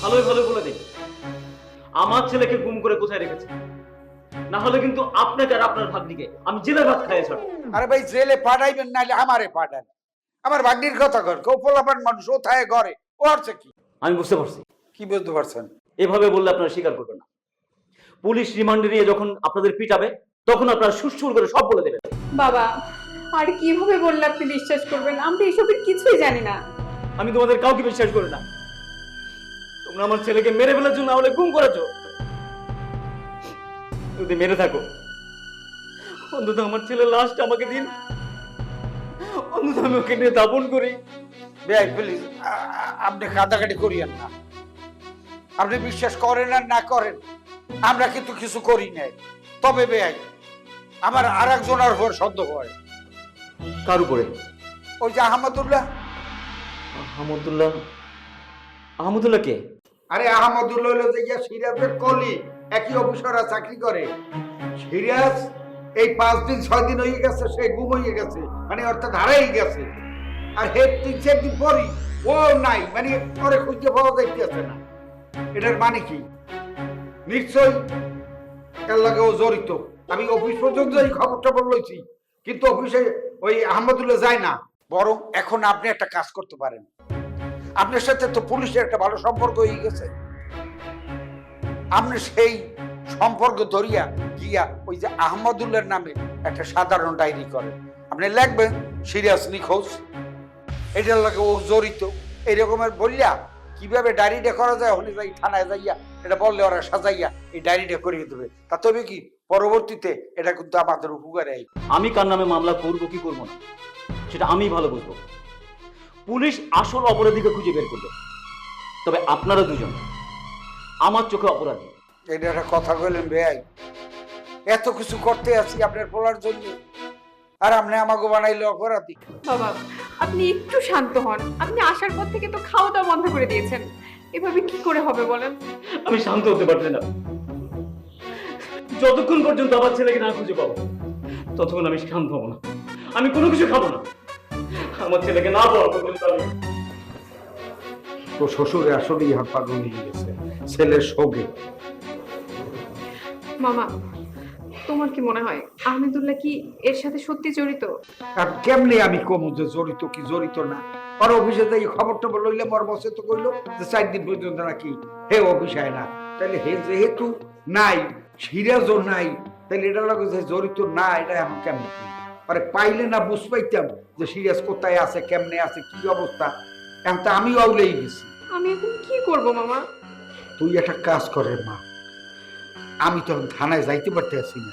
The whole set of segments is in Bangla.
ভালোই ভালো বলে দিন, আমার ছেলেকে গুম করে কোথায় রেখেছে, না হলে কিন্তু আপনাকে আর আপনার ভাগ্নিকে আমি জেলে ভাত খাইয়ে ছাড়ব। আরে ভাই জেলে পাঠাইবেন নাহলে আমারে পাঠান। আমার ভাগ্নির কথা কর, কেউ পোলাপান মানুষ ও থায় ঘরে, ও হচ্ছে কি? আমি বুঝতে পারছি, কি বুঝতে পারছেন? এভাবে বললে আপনারা স্বীকার করবেন না। পুলিশ রিমান্ডে নিয়ে যখন আপনাদের পিটাবে তখন আপনারা সুরসুর করে সব বলে দেবেন। বাবা, আর কিভাবে বললে আপনি বিশ্বাস করবেন? আমরা এসবের কিছুই জানি না। আমি তোমাদের কাউকে বিশ্বাস করি না। তোমরা আমার ছেলেকে মেরে ফেলেছো, না হলে গুম করেছো। যদি মেরে থাকো অন্তত আমার ছেলের লাশটা আমাকে দিন, অন্তত আমি ওকে নিয়ে দাপন করি। ভাই প্লিজ আপনি কাটাকাটি করিয়েন না। আপনি বিশ্বাস করেন আর না করেন, আমরা কিন্তু কিছু করি নাই। তবে ভাই আমার আর একজনের উপর সন্দেহ হয়। কার উপরে? ওই যে আহমদুল্লাহ। আহমদুল্লাহ? আহমদুল্লাহ কে? আরে আহমদুল্লাহ হলো যে সিরাজের কলি, একই অফিসাররা চাকরি করে। সিরাজ এই 5 দিন 6 দিন হয়ে গেছে সে গুম হয়ে গেছে, মানে অর্থাৎ হারাই গেছে। আর হে 3-4 দিন পরই ও নাই, মানে পরে খুঁজে পাওয়া যাইতেছে না। এটার মানে কি? নিশ্চয়ই এর লাগে ও জড়িত। আমি অফিস পর্যন্ত এই খবরটা বলছি, কিন্তু অফিসে ওই আহমদুল্লাহ যায় না। বরং এখন আপনি একটা কাজ করতে পারেন। আপনার সাথে তো পুলিশের একটা ভালো সম্পর্ক হয়ে গেছে, আপনি সেই সম্পর্ক ধরিয়া গিয়া ওই যে আহমদুল্লাহর নামে একটা সাধারণ ডায়েরি করেন। আপনি লিখবেন সিরিয়াস নিখোঁজ, এটার লাগে ও জড়িত, এইরকমের বললা কিভাবে ডায়েরিটা করা যায় ওখানে যাই থানায় যাইয়া এটা বললে ওরা সাজাইয়া এই ডায়েরিটা করিয়ে দেবে। তা তবে কি পরবর্তীতে এটা কিন্তু আমাদের উপকারে আসবে। আমি কার নামে মামলা করব কি করব না সেটা আমি ভালো বুঝবো। পুলিশ আসল অপরাধীকে খুঁজে বের করবে, তবে আপনারা দুজন আমার চোখে অপরাধী। এটা একটা কথা কইলেন ভাই, এত কিছু করতে আছি আপনার বলার জন্য, আর আপনি আমাকে বানাইলে অপরাধী। বাবা, আপনি একটু শান্ত হন। আপনি আসার পর থেকে তো খাওয়া দাওয়া বন্ধ করে দিয়েছেন, এভাবে কি করে হবে বলেন? আমি শান্ত হতে পারছি না। যতক্ষণ পর্যন্ত আমার ছেলেকে না খুঁজে পাবো ততক্ষণ আমি শান্ত হবো না। আমি কোনো কিছু খাবো না আমার ছেলেকে না পাওয়া পর্যন্ত। আমি তো শ্বশুরে আসলেই হাত পাগল নিয়ে গেছে ছেলের শোকে। মামা, তোমার কি মনে হয় আহমেদুল্লাহ কি এর সাথে সত্যি জড়িত? আর কেমনে আমি কমু যে জড়িত কি জড়িত না? আর অফিসে যাই খবরটা লইলে মোর বসে তো কইলো যে 4 দিন পর্যন্ত নাকি হে অফিস আয় না। তাহলে হে যেহেতু নাই, সিরাজও নাই, তাহলে এটা লাগে যে জড়িত না, এটা এখন কেমনে কি? আরে পাইলে না বুঝ পাইতাম যে সিরাজ কোথায় আছে, কেমনে আছে, কি অবস্থা। এখন তো আমি আউলেই গেছি। আমি এখন কি করব মামা? তুই একটা কাজ করে মা, আমি তখন থানায় যাইতে পারতে আসি না,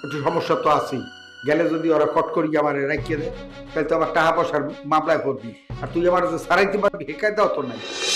একটু সমস্যা তো আছেই। গেলে যদি ওরা কট করি আমার রাখিয়ে দেয় তাহলে তো আমার টাকা পয়সার মামলায় পড়বি, আর তুই আমার যে সারাইতে পারবি হেকায় দাও তো নাই।